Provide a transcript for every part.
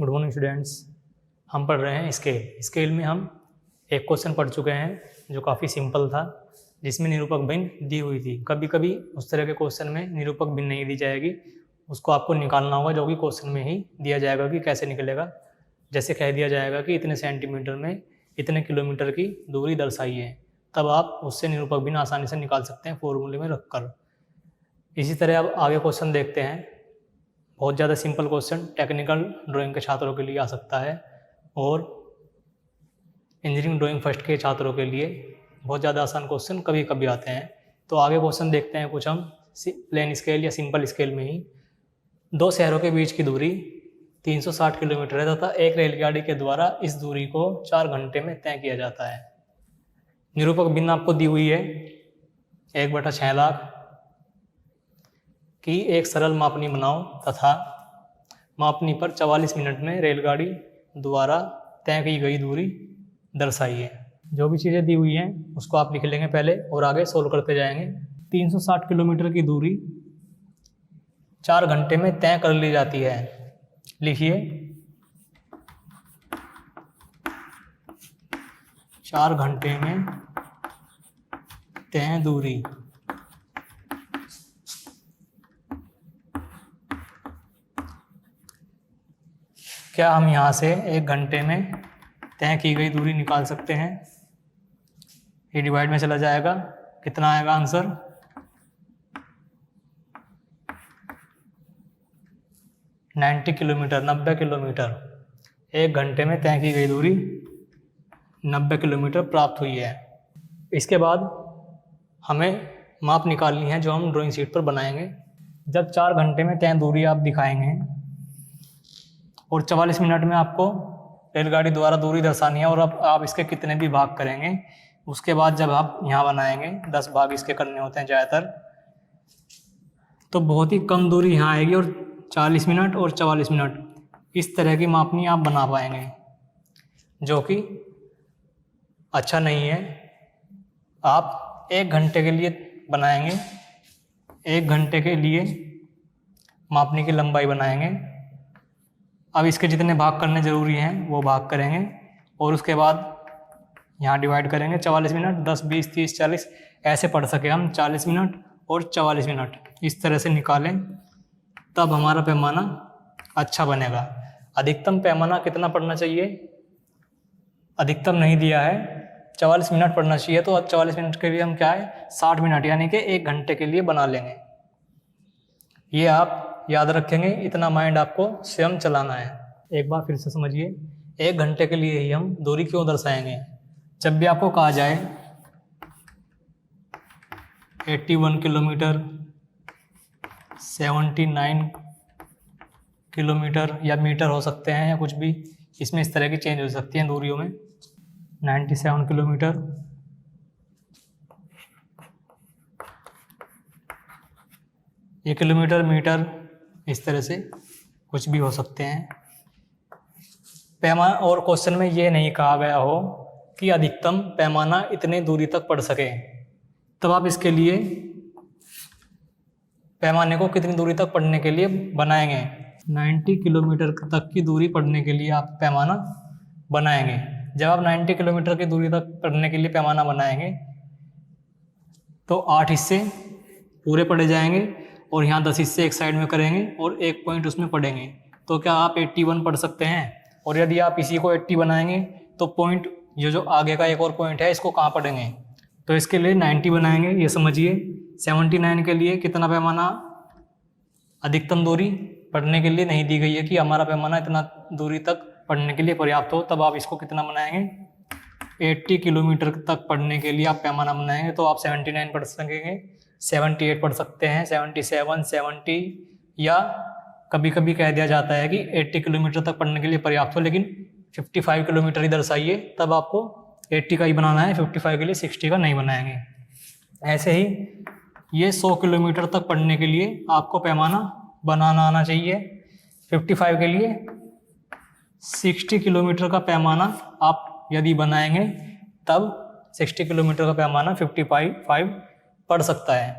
Good morning students. हम पढ़ रहे हैं स्केल में हम एक क्वेश्चन पढ़ चुके हैं जो काफ़ी सिंपल था, जिसमें निरूपक भिन्न दी हुई थी। कभी कभी उस तरह के क्वेश्चन में निरूपक भिन्न नहीं दी जाएगी, उसको आपको निकालना होगा, जो कि क्वेश्चन में ही दिया जाएगा कि कैसे निकलेगा। जैसे कह दिया जाएगा कि इतने सेंटीमीटर में इतने किलोमीटर की दूरी दर्शाइए, तब आप उससे निरूपक भिन्न आसानी से निकाल सकते हैं फॉर्मूले में रखकर। इसी तरह अब आगे क्वेश्चन देखते हैं। बहुत ज़्यादा सिंपल क्वेश्चन टेक्निकल ड्राइंग के छात्रों के लिए आ सकता है और इंजीनियरिंग ड्राइंग फर्स्ट के छात्रों के लिए बहुत ज़्यादा आसान क्वेश्चन कभी कभी आते हैं। तो आगे क्वेश्चन देखते हैं कुछ हम प्लेन स्केल या सिंपल स्केल में ही। दो शहरों के बीच की दूरी 360 किलोमीटर है तथा एक रेलगाड़ी के द्वारा इस दूरी को 4 घंटे में तय किया जाता है। निरूपक भिन्न आपको दी हुई है 1/6 लाख की एक सरल मापनी बनाओ तथा मापनी पर 44 मिनट में रेलगाड़ी द्वारा तय की गई दूरी दर्शाइए। जो भी चीज़ें दी हुई हैं उसको आप लिख लेंगे पहले और आगे सोल्व करते जाएंगे। 360 किलोमीटर की दूरी 4 घंटे में तय कर ली जाती है। लिखिए 4 घंटे में तय दूरी। क्या हम यहाँ से 1 घंटे में तय की गई दूरी निकाल सकते हैं? ये डिवाइड में चला जाएगा, कितना आएगा आंसर? 90 kilometre, 90 kilometre. 1 घंटे में तय की गई दूरी 90 किलोमीटर प्राप्त हुई है। इसके बाद हमें माप निकालनी है जो हम ड्राइंग शीट पर बनाएंगे। जब 4 घंटे में तय दूरी आप दिखाएंगे और 44 मिनट में आपको रेलगाड़ी द्वारा दूरी दर्शानी है और अब आप इसके कितने भी भाग करेंगे, उसके बाद जब आप यहाँ बनाएंगे 10 भाग इसके करने होते हैं ज़्यादातर, तो बहुत ही कम दूरी यहाँ आएगी और 40 मिनट और 44 मिनट इस तरह की मापनी आप बना पाएंगे, जो कि अच्छा नहीं है। आप 1 घंटे के लिए बनाएंगे, 1 घंटे के लिए मापनी की लंबाई बनाएंगे। अब इसके जितने भाग करने ज़रूरी हैं वो भाग करेंगे और उसके बाद यहाँ डिवाइड करेंगे। 44 मिनट 10 20 30 40 ऐसे पढ़ सके हम, 40 मिनट और 44 मिनट इस तरह से निकालें, तब हमारा पैमाना अच्छा बनेगा। अधिकतम पैमाना कितना पढ़ना चाहिए? अधिकतम नहीं दिया है, 44 मिनट पढ़ना चाहिए। तो अब 44 मिनट के लिए हम क्या है 60 मिनट यानी कि 1 घंटे के लिए बना लेंगे। ये आप याद रखेंगे, इतना माइंड आपको स्वयं चलाना है। एक बार फिर से समझिए, 1 घंटे के लिए ही हम दूरी क्यों दर्शाएंगे। जब भी आपको कहा जाए 81 किलोमीटर, 79 किलोमीटर या मीटर हो सकते हैं या कुछ भी, इसमें इस तरह की चेंज हो सकती हैं दूरियों में। 97 किलोमीटर, ये किलोमीटर मीटर इस तरह से कुछ भी हो सकते हैं पैमाना। और क्वेश्चन में ये नहीं कहा गया हो कि अधिकतम पैमाना इतने दूरी तक पढ़ सके, तब आप इसके लिए पैमाने को कितनी दूरी तक पढ़ने के लिए बनाएंगे। 90 किलोमीटर तक की दूरी पढ़ने के लिए आप पैमाना बनाएंगे। जब आप 90 किलोमीटर की दूरी तक पढ़ने के लिए पैमाना बनाएंगे तो 8 हिस्से पूरे पढ़े जाएंगे और यहाँ 10 हिस्से एक साइड में करेंगे और 1 पॉइंट उसमें पढ़ेंगे। तो क्या आप 81 पढ़ सकते हैं? और यदि आप इसी को 80 बनाएंगे तो पॉइंट ये जो आगे का एक और पॉइंट है इसको कहाँ पढ़ेंगे? तो इसके लिए 90 बनाएंगे, ये समझिए। 79 के लिए कितना पैमाना अधिकतम दूरी पढ़ने के लिए नहीं दी गई है कि हमारा पैमाना इतना दूरी तक पढ़ने के लिए पर्याप्त हो, तब आप इसको कितना बनाएंगे 80 किलोमीटर तक पढ़ने के लिए आप पैमाना बनाएंगे। तो आप 79 पढ़ सकेंगे, 78 पढ़ सकते हैं, 77 70, या कभी कभी कह दिया जाता है कि 80 किलोमीटर तक पढ़ने के लिए पर्याप्त हो, लेकिन 55 किलोमीटर ही दर्शाइए, तब आपको 80 का ही बनाना है, 55 के लिए 60 का नहीं बनाएंगे। ऐसे ही ये 100 किलोमीटर तक पढ़ने के लिए आपको पैमाना बनाना आना चाहिए। 55 के लिए 60 किलोमीटर का पैमाना आप यदि बनाएंगे तब 60 किलोमीटर का पैमाना 55 पढ़ सकता है।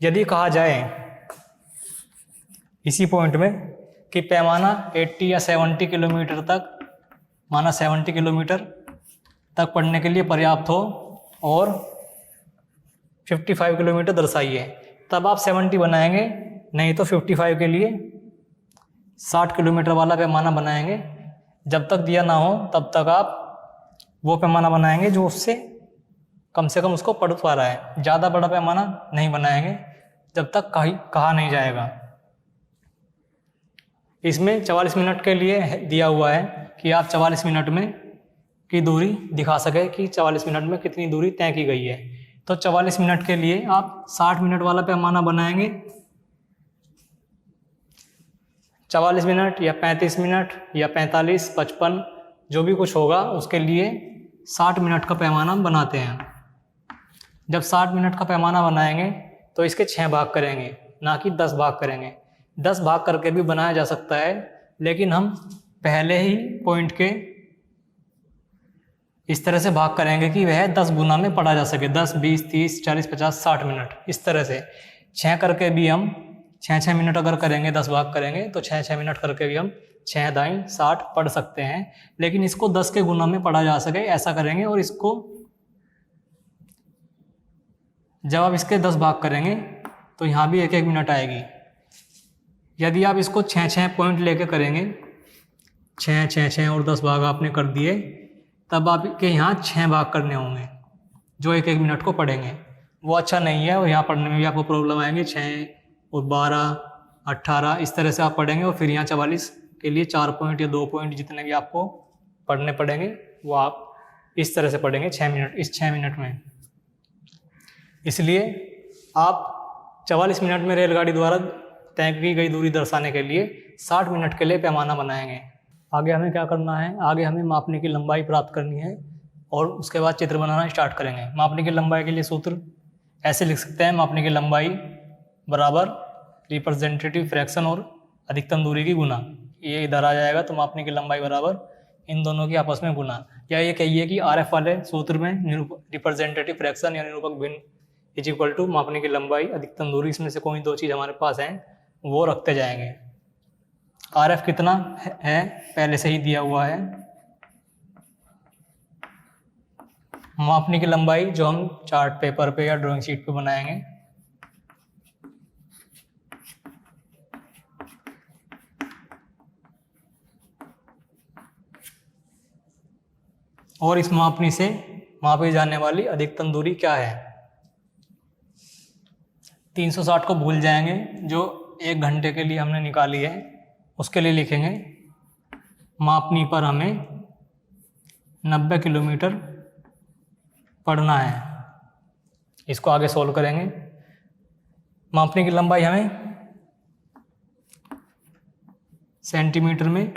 यदि कहा जाए इसी पॉइंट में कि पैमाना 80 या 70 किलोमीटर तक, माना 70 किलोमीटर तक पढ़ने के लिए पर्याप्त हो और 55 किलोमीटर दर्शाइए, तब आप 70 बनाएंगे, नहीं तो 55 के लिए 60 किलोमीटर वाला पैमाना बनाएंगे। जब तक दिया ना हो तब तक आप वो पैमाना बनाएंगे जो उससे कम से कम उसको पढ़ पा रहा है। ज़्यादा बड़ा पैमाना नहीं बनाएंगे जब तक कहा नहीं जाएगा। इसमें 44 मिनट के लिए दिया हुआ है कि आप 44 मिनट में की दूरी दिखा सके कि 44 मिनट में कितनी दूरी तय की गई है। तो 44 मिनट के लिए आप 60 मिनट वाला पैमाना बनाएंगे। 44 मिनट या 35 मिनट या 45, 55 जो भी कुछ होगा उसके लिए 60 मिनट का पैमाना बनाते हैं। जब 60 मिनट का पैमाना बनाएंगे तो इसके 6 भाग करेंगे, ना कि 10 भाग करेंगे। 10 भाग करके भी बनाया जा सकता है, लेकिन हम पहले ही पॉइंट के इस तरह से भाग करेंगे कि वह 10 गुना में पढ़ा जा सके। 10, 20, 30, 40, 50, 60 मिनट इस तरह से 6 करके भी हम 6 मिनट अगर करेंगे, 10 भाग करेंगे तो 6 मिनट करके भी हम 6 दाई 60 पढ़ सकते हैं। लेकिन इसको 10 के गुना में पढ़ा जा सके ऐसा करेंगे। और इसको जब आप इसके 10 भाग करेंगे तो यहाँ भी 1-1 मिनट आएगी। यदि आप इसको 6 पॉइंट लेके करेंगे, 6 और 10 भाग आपने कर दिए, तब आपके यहाँ 6 भाग करने होंगे जो 1-1 मिनट को पढ़ेंगे। वो अच्छा नहीं है और यहाँ पढ़ने में भी आपको प्रॉब्लम आएंगी। 6 और 12, 18 इस तरह से आप पढ़ेंगे और फिर यहाँ 44 के लिए 4 पॉइंट या 2 पॉइंट जितने भी आपको पढ़ने पड़ेंगे वो आप इस तरह से पढ़ेंगे 6 मिनट, इस 6 मिनट में। इसलिए आप 44 मिनट में रेलगाड़ी द्वारा तय की गई दूरी दर्शाने के लिए 60 मिनट के लिए पैमाना बनाएंगे। आगे हमें क्या करना है, आगे हमें मापने की लंबाई प्राप्त करनी है और उसके बाद चित्र बनाना स्टार्ट करेंगे। मापने की लंबाई के लिए सूत्र ऐसे लिख सकते हैं, मापने की लंबाई बराबर रिप्रेजेंटेटिव फ्रैक्शन और अधिकतम दूरी की गुना। ये इधर आ जाएगा तो मापने की लंबाई बराबर इन दोनों की आपस में गुना। या ये कहिए कि RF वाले सूत्र में रिप्रेजेंटेटिव फ्रैक्शन या निरूपक भिन्न इज इक्वल टू मापने की लंबाई अधिकतम दूरी। इसमें से कोई 2 चीज़ हमारे पास हैं वो रखते जाएंगे। RF कितना है पहले से ही दिया हुआ है। मापने की लंबाई जो हम चार्ट पेपर पे या ड्राइंग शीट पे बनाएंगे, और इस मापनी से मापी जाने वाली अधिकतम दूरी क्या है। 360 को भूल जाएंगे जो 1 घंटे के लिए हमने निकाली है, उसके लिए लिखेंगे मापनी पर हमें 90 किलोमीटर पढ़ना है। इसको आगे सोल्व करेंगे। मापने की लंबाई हमें सेंटीमीटर में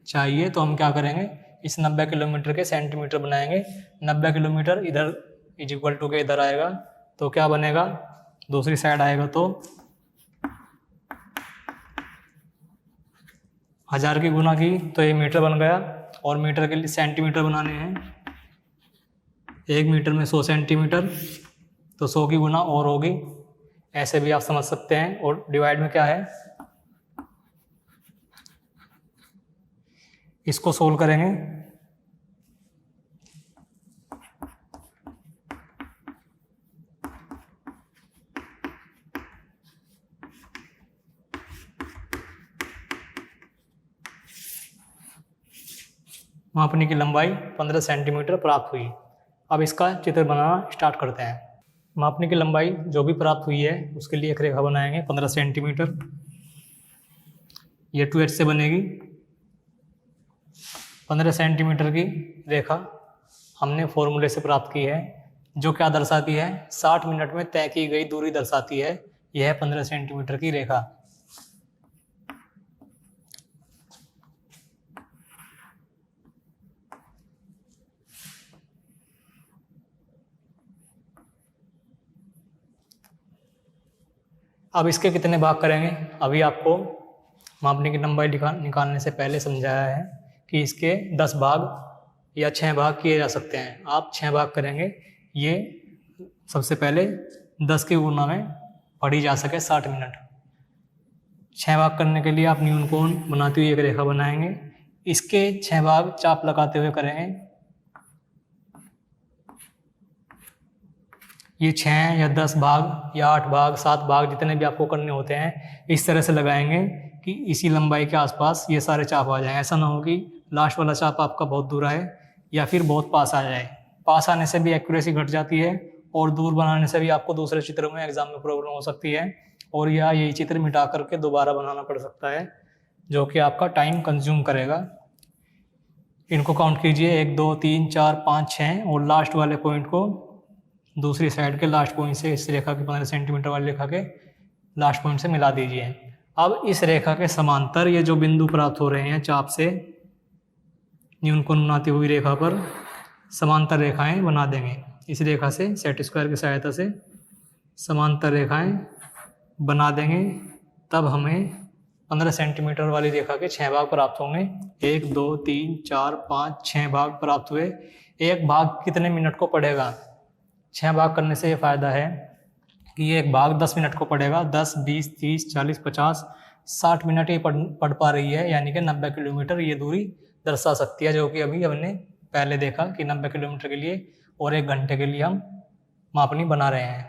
चाहिए, तो हम क्या करेंगे, इस 90 किलोमीटर के सेंटीमीटर बनाएंगे। 90 किलोमीटर इधर इज इक्वल टू के इधर आएगा तो क्या बनेगा, दूसरी साइड आएगा तो 1000 की गुना की तो ये मीटर बन गया। और मीटर के लिए सेंटीमीटर बनाने हैं। 1 मीटर में 100 सेंटीमीटर, तो 100 की गुना और होगी, ऐसे भी आप समझ सकते हैं। और डिवाइड में क्या है, इसको सोल्व करेंगे। मापने की लंबाई 15 सेंटीमीटर प्राप्त हुई। अब इसका चित्र बनाना स्टार्ट करते हैं। मापने की लंबाई जो भी प्राप्त हुई है उसके लिए एक रेखा बनाएंगे 15 सेंटीमीटर। ये 2H से बनेगी। 15 सेंटीमीटर की रेखा हमने फॉर्मूले से प्राप्त की है, जो क्या दर्शाती है, 60 मिनट में तय की गई दूरी दर्शाती है। यह है 15 सेंटीमीटर की रेखा। अब इसके कितने भाग करेंगे, अभी आपको मापने की लंबाई निकालने से पहले समझाया है कि इसके 10 भाग या 6 भाग किए जा सकते हैं। आप 6 भाग करेंगे। ये सबसे पहले 10 की गुना में पढ़ी जा सके 60 मिनट। 6 भाग करने के लिए आप न्यून कोण बनाते हुए एक रेखा बनाएंगे। इसके 6 भाग चाप लगाते हुए करेंगे। ये 6 या 10 भाग या 8 भाग 7 भाग जितने भी आपको करने होते हैं इस तरह से लगाएंगे कि इसी लंबाई के आसपास ये सारे चाप आ जाएं। ऐसा ना हो कि लास्ट वाला चाप आपका बहुत दूर आए या फिर बहुत पास आ जाए। पास आने से भी एक्यूरेसी घट जाती है और दूर बनाने से भी आपको दूसरे चित्रों में एग्जाम में प्रॉब्लम हो सकती है और या यही चित्र मिटा करके दोबारा बनाना पड़ सकता है, जो कि आपका टाइम कंज्यूम करेगा। इनको काउंट कीजिए 1 2 3 4 5 6 और लास्ट वाले पॉइंट को दूसरी साइड के लास्ट पॉइंट से इस रेखा के 15 सेंटीमीटर वाली रेखा के लास्ट पॉइंट से मिला दीजिए। अब इस रेखा के समांतर ये जो बिंदु प्राप्त हो रहे हैं चाप से न्यून कोण बनाती हुई रेखा पर समांतर रेखाएं बना देंगे। इस रेखा से सेट स्क्वायर की सहायता से समांतर रेखाएं बना देंगे। तब हमें 15 सेंटीमीटर वाली रेखा के 6 भाग प्राप्त होंगे। 1 2 3 4 5 6 भाग प्राप्त हुए। एक भाग कितने मिनट को पड़ेगा? 6 भाग करने से ये फ़ायदा है कि ये एक भाग 10 मिनट को पड़ेगा। 10 20 30 40 50 60 मिनट ये पढ़ पा रही है, यानी कि 90 किलोमीटर ये दूरी दर्शा सकती है, जो कि अभी हमने पहले देखा कि 90 किलोमीटर के लिए और 1 घंटे के लिए हम मापनी बना रहे हैं।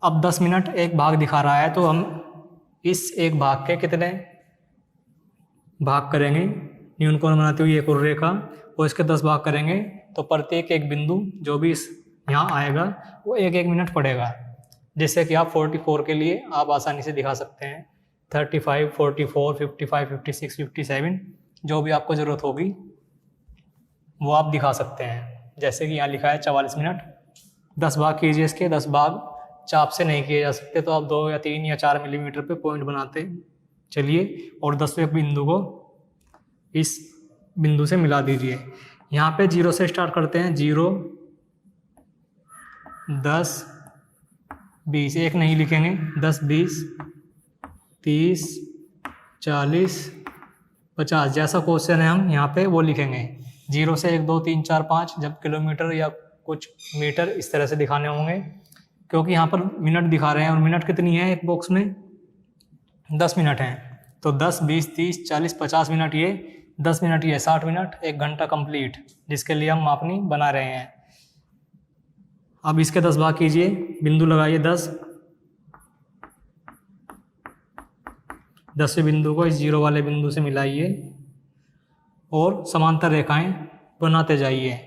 अब 10 मिनट एक भाग दिखा रहा है तो हम इस एक भाग के कितने भाग करेंगे? न्यून कोण बनाते हुए एक और रेखा और इसके 10 भाग करेंगे तो प्रत्येक एक बिंदु जो भी इस यहाँ आएगा वो 1 मिनट पड़ेगा। जैसे कि आप 44 के लिए आप आसानी से दिखा सकते हैं। 35 44 55 56 57 जो भी आपको ज़रूरत होगी वो आप दिखा सकते हैं। जैसे कि यहाँ लिखा है 44 मिनट। 10 भाग कीजिए इसके। 10 भाग चाप से नहीं किए जा सकते तो आप 2 या 3 या 4 मिलीमीटर पे पॉइंट बनाते चलिए और 10वें बिंदु को इस बिंदु से मिला दीजिए। यहाँ पे 0 से स्टार्ट करते हैं। 0 10 20 एक नहीं लिखेंगे। 10 20 30 40 50 जैसा क्वेश्चन है हम यहाँ पे वो लिखेंगे। 0 से 1 2 3 4 5 जब किलोमीटर या कुछ मीटर इस तरह से दिखाने होंगे, क्योंकि यहाँ पर मिनट दिखा रहे हैं और मिनट कितनी है एक बॉक्स में? 10 मिनट हैं। तो 10 20 30 40 50 मिनट ये 10 मिनट ये 60 मिनट, 1 घंटा कंप्लीट, जिसके लिए हम मापनी बना रहे हैं। अब इसके 10 भाग कीजिए। बिंदु लगाइए 10। 10वें बिंदु को इस 0 वाले बिंदु से मिलाइए और समांतर रेखाएं बनाते जाइए।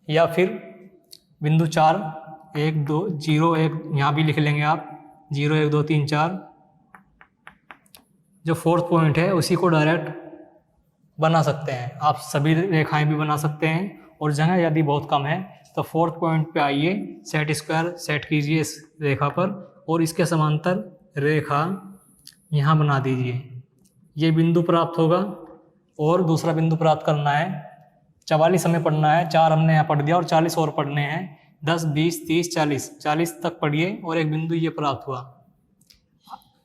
या फिर बिंदु 4 1 2 0 1 यहाँ भी लिख लेंगे आप। 0 1 2 3 4 जो 4th पॉइंट है उसी को डायरेक्ट बना सकते हैं। आप सभी रेखाएं भी बना सकते हैं और जगह यदि बहुत कम है तो 4th पॉइंट पे आइए, सेट स्क्वायर सेट कीजिए इस रेखा पर और इसके समांतर रेखा यहाँ बना दीजिए। ये बिंदु प्राप्त होगा और दूसरा बिंदु प्राप्त करना है। 44 हमें पढ़ना है, 4 हमने यहाँ पढ़ दिया और 40 और पढ़ने हैं। 10 20 30 40 तक पढ़िए और एक बिंदु ये प्राप्त हुआ।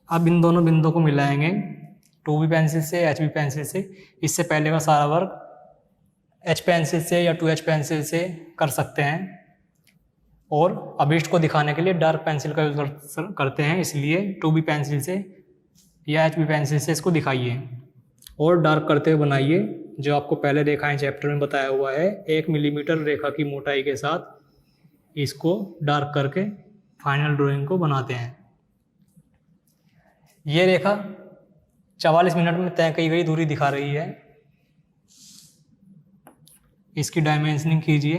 अब इन दोनों बिंदुओं को मिलाएंगे 2B पेंसिल से HB पेंसिल से। इससे पहले का सारा वर्क H पेंसिल से या 2H पेंसिल से कर सकते हैं और अभीष्ट को दिखाने के लिए डार्क पेंसिल का यूज करते हैं, इसलिए 2B पेंसिल से या HB पेंसिल से इसको दिखाइए और डार्क करते हुए बनाइए। जो आपको पहले रेखाएं चैप्टर में बताया हुआ है 1 मिलीमीटर रेखा की मोटाई के साथ इसको डार्क करके फाइनल ड्राइंग को बनाते हैं। ये रेखा 44 मिनट में तय की गई दूरी दिखा रही है। इसकी डायमेंशनिंग कीजिए।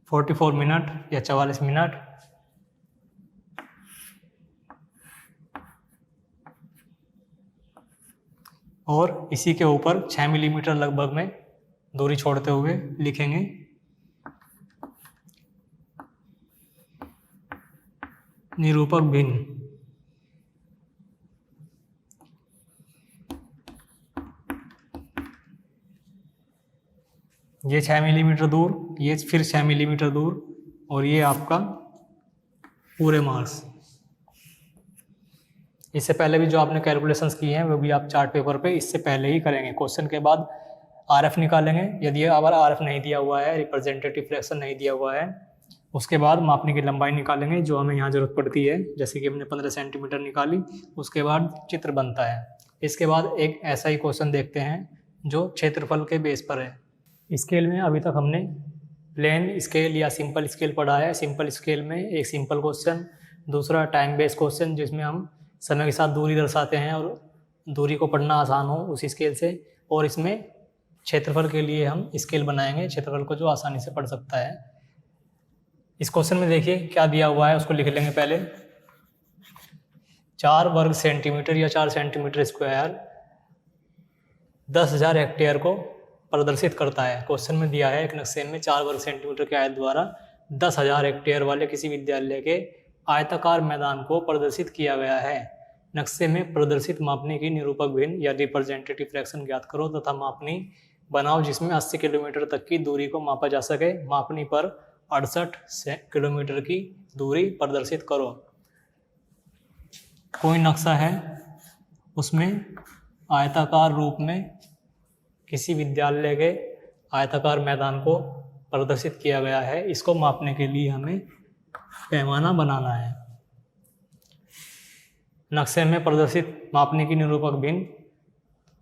(44 मिनट या 44 मिनट। और इसी के ऊपर 6 मिलीमीटर लगभग में दूरी छोड़ते हुए लिखेंगे निरूपक भिन्न। ये 6 मिलीमीटर दूर, ये फिर 6 मिलीमीटर दूर और ये आपका पूरे मार्क्स। इससे पहले भी जो आपने कैलकुलेशंस की हैं वो भी आप चार्ट पेपर पे इससे पहले ही करेंगे। क्वेश्चन के बाद RF निकालेंगे। यदि अगर RF नहीं दिया हुआ है, रिप्रेजेंटेटिव फ्रैक्शन नहीं दिया हुआ है, उसके बाद मापने की लंबाई निकालेंगे जो हमें यहाँ ज़रूरत पड़ती है। जैसे कि हमने 15 सेंटीमीटर निकाली, उसके बाद चित्र बनता है। इसके बाद एक ऐसा ही क्वेश्चन देखते हैं जो क्षेत्रफल के बेस पर है। स्केल में अभी तक हमने प्लेन स्केल या सिंपल स्केल पढ़ा है। सिंपल स्केल में एक सिंपल क्वेश्चन, दूसरा टाइम बेस्ड क्वेश्चन जिसमें हम समय के साथ दूरी दर्शाते हैं और दूरी को पढ़ना आसान हो उस स्केल से, और इसमें क्षेत्रफल के लिए हम स्केल बनाएंगे, क्षेत्रफल को जो आसानी से पढ़ सकता है। इस क्वेश्चन में देखिए क्या दिया हुआ है, उसको लिख लेंगे पहले। 4 वर्ग सेंटीमीटर या 4 सेंटीमीटर स्क्वायर 10,000 हेक्टेयर को प्रदर्शित करता है। क्वेश्चन में दिया है एक नक्शे में 4 वर्ग सेंटीमीटर के आयत द्वारा 10,000 हेक्टेयर वाले किसी विद्यालय के आयताकार मैदान को प्रदर्शित किया गया है। नक्शे में प्रदर्शित मापनी की निरूपक भिन्न या रिप्रेजेंटेटिव फ्रैक्शन ज्ञात करो तथा मापनी बनाओ जिसमें 80 किलोमीटर तक की दूरी को मापा जा सके। मापनी पर 68 किलोमीटर की दूरी प्रदर्शित करो। कोई नक्शा है, उसमें आयताकार रूप में किसी विद्यालय के आयताकार मैदान को प्रदर्शित किया गया है। इसको मापने के लिए हमें पैमाना बनाना है। नक्शे में प्रदर्शित मापने की निरूपक भिन्न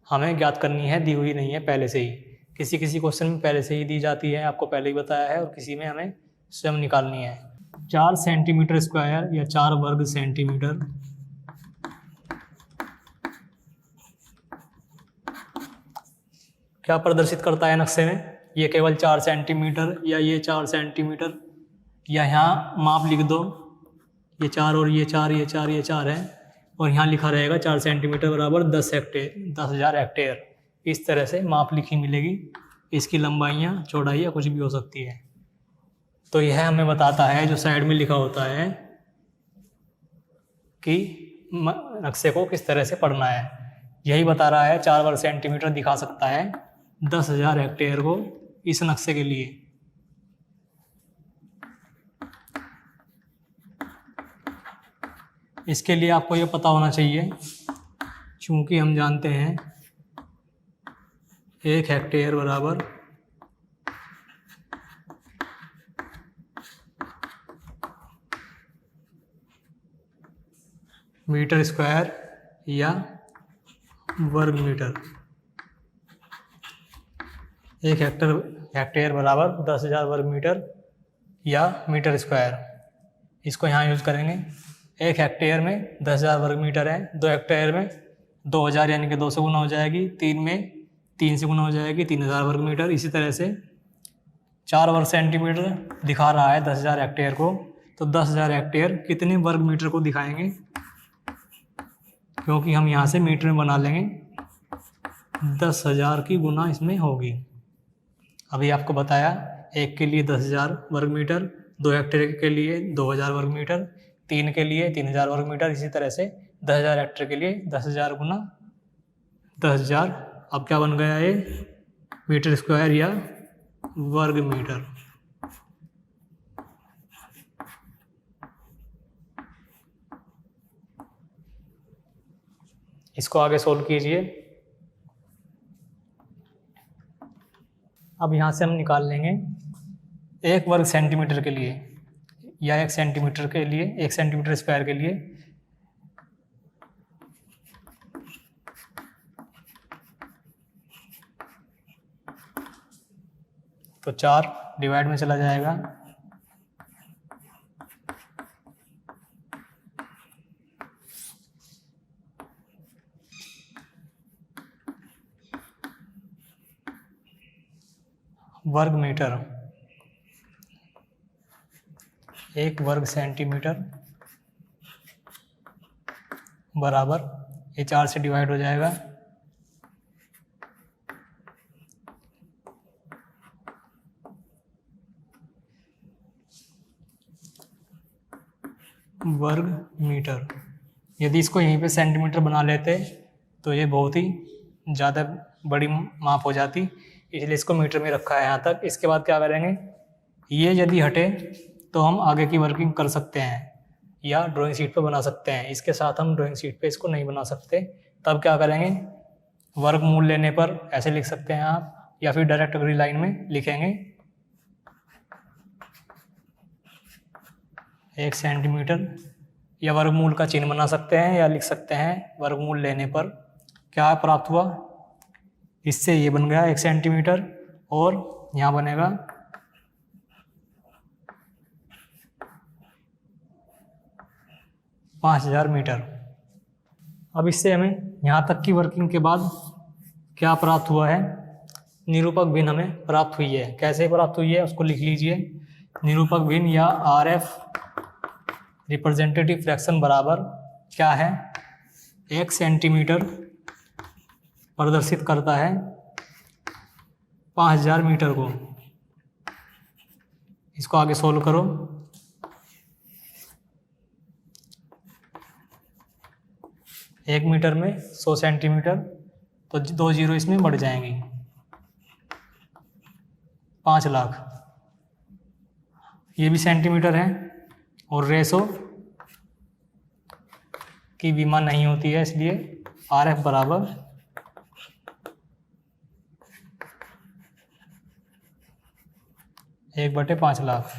हमें ज्ञात करनी है, दी हुई नहीं है पहले से ही। किसी किसी क्वेश्चन में पहले से ही दी जाती है, आपको पहले ही बताया है, और किसी में हमें स्वयं निकालनी है। 4 सेंटीमीटर स्क्वायर या 4 वर्ग सेंटीमीटर क्या प्रदर्शित करता है नक्शे में? ये केवल 4 सेंटीमीटर या ये 4 सेंटीमीटर, या यहाँ माप लिख दो, ये 4 और ये 4, ये 4, ये 4 है, और यहाँ लिखा रहेगा 4 सेंटीमीटर बराबर 10,000 हेक्टेयर। इस तरह से माप लिखी मिलेगी। इसकी लंबाइयाँ, चौड़ाइयाँ कुछ भी हो सकती है। तो यह हमें बताता है जो साइड में लिखा होता है कि नक्शे को किस तरह से पढ़ना है। यही बता रहा है 4 वर्ग सेंटीमीटर दिखा सकता है 10,000 हेक्टेयर को इस नक्शे के लिए। इसके लिए आपको ये पता होना चाहिए, चूँकि हम जानते हैं 1 हेक्टेयर बराबर मीटर स्क्वायर या वर्ग मीटर। 1 हेक्टेयर बराबर 10,000 वर्ग मीटर या मीटर स्क्वायर। इसको यहाँ यूज करेंगे। 1 हेक्टेयर में 10,000 वर्ग मीटर है, 2 हेक्टेयर में 2,000 यानी कि 2 से गुना हो जाएगी, 3 में 3 से गुना हो जाएगी, 3,000 वर्ग मीटर। इसी तरह से 4 वर्ग सेंटीमीटर दिखा रहा है 10,000 हेक्टेयर को, तो 10,000 हेक्टेयर कितने वर्ग मीटर को दिखाएंगे? क्योंकि हम यहाँ से मीटर में बना लेंगे, 10,000 की गुना इसमें होगी। अभी आपको बताया 1 के लिए 10,000 वर्ग मीटर, 2 हेक्टेयर के लिए 2,000 वर्ग मीटर, 3 के लिए 3,000 वर्ग मीटर। इसी तरह से 10,000 हेक्टेयर के लिए 10,000 गुना 10,000। अब क्या बन गया ये? मीटर स्क्वायर या वर्ग मीटर। इसको आगे सोल्व कीजिए। अब यहाँ से हम निकाल लेंगे 1 वर्ग सेंटीमीटर के लिए या 1 सेंटीमीटर के लिए, 1 सेंटीमीटर स्क्वायर के लिए तो 4 डिवाइड में चला जाएगा, वर्ग मीटर। 1 वर्ग सेंटीमीटर बराबर, ये 4 से डिवाइड हो जाएगा, वर्ग मीटर। यदि इसको यहीं पे सेंटीमीटर बना लेते तो ये बहुत ही ज़्यादा बड़ी माप हो जाती, इसलिए इसको मीटर में रखा है यहाँ तक। इसके बाद क्या करेंगे, ये यदि हटे तो हम आगे की वर्किंग कर सकते हैं या ड्राइंग शीट पे बना सकते हैं। इसके साथ हम ड्राइंग शीट पे इसको नहीं बना सकते। तब क्या करेंगे, वर्गमूल लेने पर ऐसे लिख सकते हैं आप, या फिर डायरेक्ट अगली लाइन में लिखेंगे 1 सेंटीमीटर, या वर्गमूल का चिन्ह बना सकते हैं या लिख सकते हैं वर्गमूल लेने पर क्या प्राप्त हुआ। इससे ये बन गया 1 सेंटीमीटर और यहाँ बनेगा 5000 मीटर। अब इससे हमें यहाँ तक की वर्किंग के बाद क्या प्राप्त हुआ है, निरूपक भिन्न हमें प्राप्त हुई है। कैसे प्राप्त हुई है उसको लिख लीजिए। निरूपक भिन्न या RF रिप्रेजेंटेटिव फ्रैक्शन बराबर क्या है, 1 सेंटीमीटर प्रदर्शित करता है 5000 मीटर को। इसको आगे सोल्व करो। एक मीटर में 100 सेंटीमीटर, तो 2 जीरो इसमें बढ़ जाएंगी, 5 लाख। ये भी सेंटीमीटर है और रेशो की विमा नहीं होती है, इसलिए RF बराबर 1/5 लाख।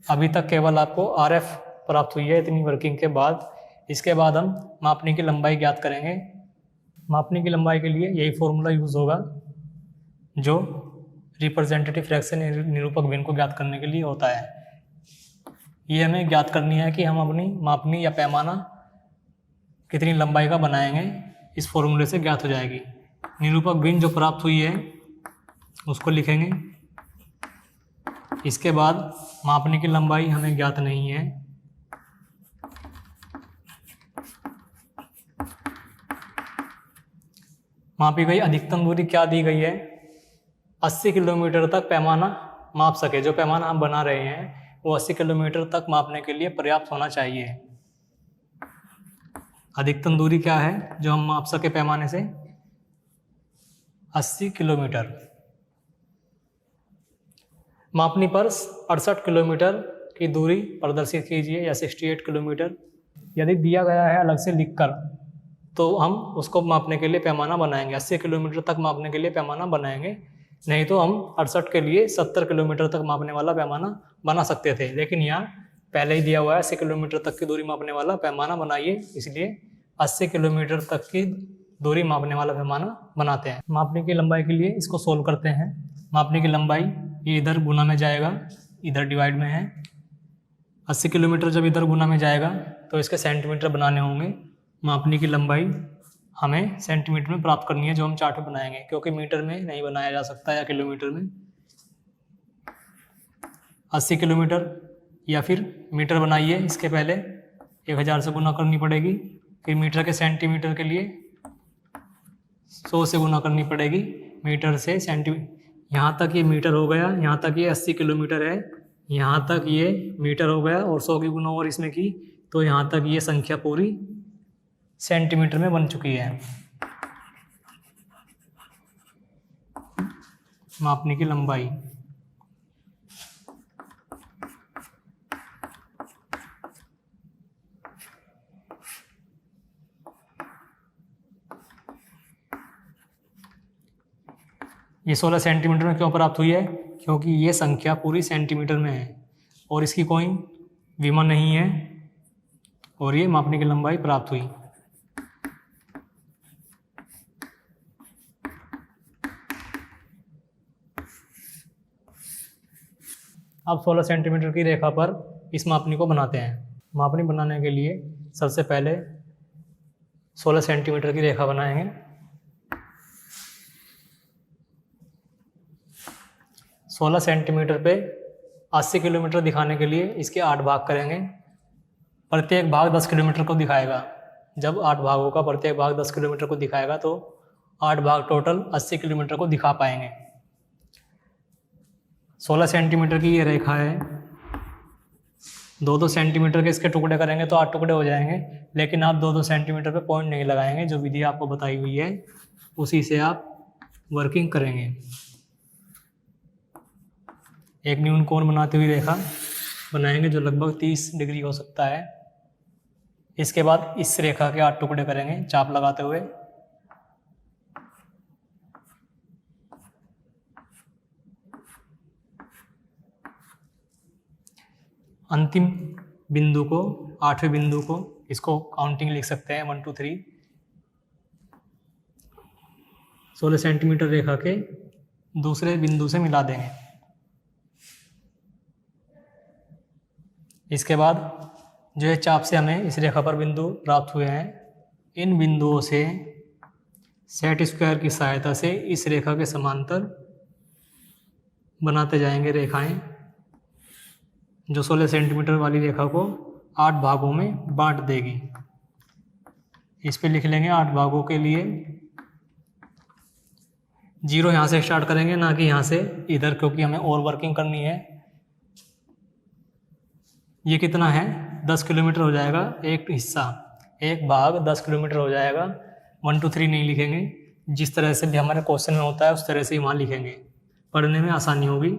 अभी तक केवल आपको RF प्राप्त हुई है इतनी वर्किंग के बाद। इसके बाद हम मापने की लंबाई ज्ञात करेंगे। मापने की लंबाई के लिए यही फॉर्मूला यूज़ होगा जो रिप्रेजेंटेटिव फ्रैक्शन निरूपक भिन्न को ज्ञात करने के लिए होता है। ये हमें ज्ञात करनी है कि हम अपनी मापनी या पैमाना कितनी लंबाई का बनाएंगे, इस फॉर्मूले से ज्ञात हो जाएगी। निरूपक भिन्न जो प्राप्त हुई है उसको लिखेंगे। इसके बाद मापने की लंबाई हमें ज्ञात नहीं है, मापी गई अधिकतम दूरी क्या दी गई है, 80 किलोमीटर तक पैमाना माप सके। जो पैमाना हम बना रहे हैं वो 80 किलोमीटर तक मापने के लिए पर्याप्त होना चाहिए। अधिकतम दूरी क्या है जो हम माप सके पैमाने से, 80 किलोमीटर। मापनी पर 68 किलोमीटर की दूरी प्रदर्शित कीजिए या 68 किलोमीटर। यदि दिया गया है अलग से लिखकर तो हम उसको मापने के लिए पैमाना बनाएंगे। 80 किलोमीटर तक मापने के लिए पैमाना बनाएंगे, नहीं तो हम 68 के लिए 70 किलोमीटर तक मापने वाला पैमाना बना सकते थे। लेकिन यहाँ पहले ही दिया हुआ है 80 किलोमीटर तक की दूरी मापने वाला पैमाना बनाइए, इसलिए 80 किलोमीटर तक की दूरी मापने वाला पैमाना बनाते हैं। मापने की लंबाई के लिए इसको सोल्व करते हैं। मापने की लंबाई ये इधर गुना में जाएगा, इधर डिवाइड में है। 80 किलोमीटर जब इधर गुना में जाएगा तो इसके सेंटीमीटर बनाने होंगे। मापने की लंबाई हमें सेंटीमीटर में प्राप्त करनी है जो हम चार्ट में बनाएंगे, क्योंकि मीटर में नहीं बनाया जा सकता या किलोमीटर में। 80 किलोमीटर या फिर मीटर बनाइए, इसके पहले 1000 से गुना करनी पड़ेगी, फिर मीटर के सेंटीमीटर के लिए 100 से गुना करनी पड़ेगी। मीटर से सेंटीमीटर, यहाँ तक ये मीटर हो गया, यहाँ तक ये 80 किलोमीटर है, यहाँ तक ये मीटर हो गया और 100 की गुना और इसमें की, तो यहाँ तक ये संख्या पूरी सेंटीमीटर में बन चुकी है। मापने की लंबाई ये 16 सेंटीमीटर में क्यों प्राप्त हुई है, क्योंकि ये संख्या पूरी सेंटीमीटर में है और इसकी कोई विमा नहीं है और ये मापने की लंबाई प्राप्त हुई। अब 16 सेंटीमीटर की रेखा पर इस मापनी को बनाते हैं। मापनी बनाने के लिए सबसे पहले 16 सेंटीमीटर की रेखा बनाएंगे। 16 सेंटीमीटर पे 80 किलोमीटर दिखाने के लिए इसके 8 भाग करेंगे। प्रत्येक भाग 10 किलोमीटर को दिखाएगा। जब 8 भागों का प्रत्येक भाग 10 किलोमीटर को दिखाएगा तो 8 भाग टोटल 80 किलोमीटर को दिखा पाएंगे। 16 सेंटीमीटर की ये रेखा है, 2-2 सेंटीमीटर के इसके टुकड़े करेंगे तो 8 टुकड़े हो जाएंगे, लेकिन आप 2-2 सेंटीमीटर पे पॉइंट नहीं लगाएंगे। जो विधि आपको बताई हुई है उसी से आप वर्किंग करेंगे। एक न्यून कोण बनाती हुई रेखा बनाएंगे जो लगभग 30 डिग्री हो सकता है। इसके बाद इस रेखा के 8 टुकड़े करेंगे चाप लगाते हुए। अंतिम बिंदु को, 8वें बिंदु को, इसको काउंटिंग लिख सकते हैं 1 2 3, 16 सेंटीमीटर रेखा के दूसरे बिंदु से मिला देंगे। इसके बाद जो है चाप से हमें इस रेखा पर बिंदु प्राप्त हुए हैं, इन बिंदुओं से सेट स्क्वायर की सहायता से इस रेखा के समांतर बनाते जाएंगे रेखाएं, जो 16 सेंटीमीटर वाली रेखा को 8 भागों में बांट देगी। इस पे लिख लेंगे 8 भागों के लिए 0 यहाँ से स्टार्ट करेंगे, ना कि यहाँ से इधर, क्योंकि हमें और वर्किंग करनी है। ये कितना है, 10 किलोमीटर हो जाएगा एक हिस्सा, एक भाग 10 किलोमीटर हो जाएगा। 1 2 3 नहीं लिखेंगे, जिस तरह से भी हमारे क्वेश्चन में होता है उस तरह से ही वहाँ लिखेंगे, पढ़ने में आसानी होगी।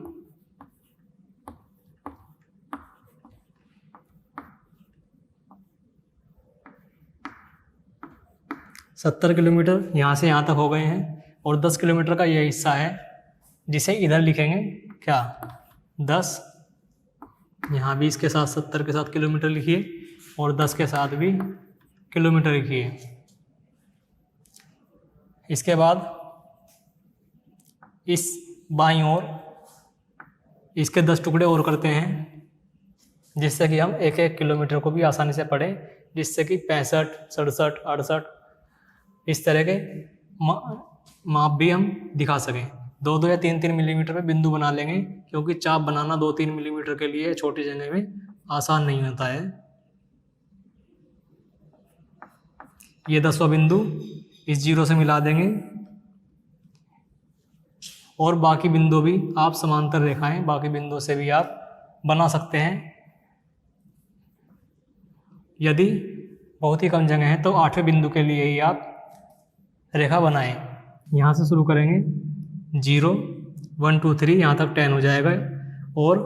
सत्तर किलोमीटर यहाँ से यहाँ तक हो गए हैं, और 10 किलोमीटर का यह हिस्सा है जिसे इधर लिखेंगे क्या, 10, यहाँ भी इसके साथ 70 के साथ किलोमीटर लिखिए, और 10 के साथ भी किलोमीटर लिखिए। इसके बाद इस बाईं ओर इसके 10 टुकड़े और करते हैं, जिससे कि हम 1-1 किलोमीटर को भी आसानी से पढ़ें, जिससे कि 65, 67, 68 इस तरह के माप भी हम दिखा सकें। 2-2 या 3-3 मिलीमीटर पे बिंदु बना लेंगे, क्योंकि चाप बनाना 2-3 मिलीमीटर के लिए छोटी जगह में आसान नहीं होता है। ये 10वां बिंदु इस 0 से मिला देंगे, और बाकी बिंदु भी आप समांतर रेखाएं बाकी बिंदुओं से भी आप बना सकते हैं। यदि बहुत ही कम जगह है तो 8वें बिंदु के लिए ही आप रेखा बनाएं। यहाँ से शुरू करेंगे 0 1 2 3, यहाँ तक 10 हो जाएगा, और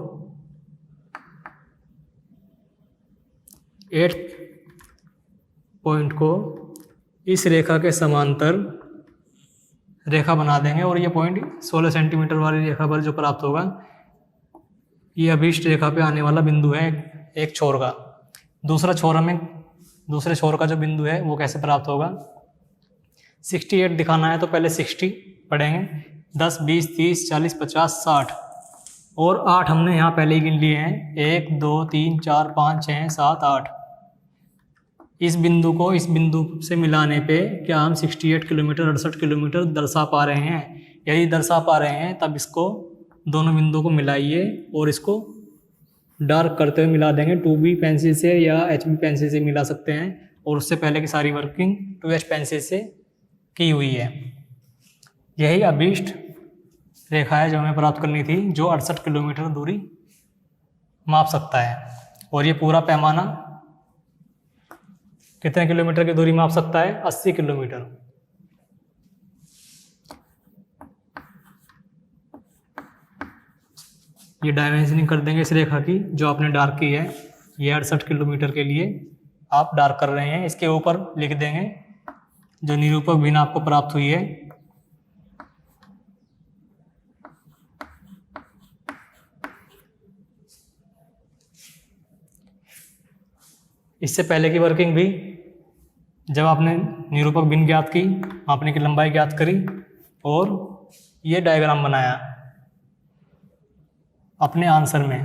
8 पॉइंट को इस रेखा के समांतर रेखा बना देंगे, और ये पॉइंट 16 सेंटीमीटर वाली रेखा पर जो प्राप्त होगा, ये अभीष्ट रेखा पे आने वाला बिंदु है एक छोर का। दूसरे छोर का जो बिंदु है वो कैसे प्राप्त होगा, 68 दिखाना है तो पहले 60 पढ़ेंगे, 10 20 30 40 50 60, और 8 हमने यहाँ पहले ही गिन लिए हैं, 1 2 3 4 5 6 7 8। इस बिंदु को इस बिंदु से मिलाने पे क्या हम 68 किलोमीटर 68 किलोमीटर दर्शा पा रहे हैं? यदि दर्शा पा रहे हैं तब इसको दोनों बिंदुओं को मिलाइए और इसको डार्क करते हुए मिला देंगे। 2B पेंसिल से या HB पेंसिल से मिला सकते हैं, और उससे पहले की सारी वर्किंग 2H पेंसिल से की हुई है। यही अभीष्ट रेखा है जो हमें प्राप्त करनी थी, जो 68 किलोमीटर दूरी माप सकता है। और ये पूरा पैमाना कितने किलोमीटर की दूरी माप सकता है, 80 किलोमीटर। ये डायमेंशनिंग कर देंगे इस रेखा की जो आपने डार्क की है, ये 68 किलोमीटर के लिए आप डार्क कर रहे हैं। इसके ऊपर लिख देंगे जो निरूपक भिन्न आपको प्राप्त हुई है। इससे पहले की वर्किंग भी, जब आपने निरूपक भिन्न ज्ञात की, आपने की लंबाई ज्ञात करी और ये डायग्राम बनाया अपने आंसर में,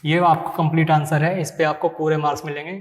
ये आपका कंप्लीट आंसर है। इस पे आपको पूरे मार्क्स मिलेंगे।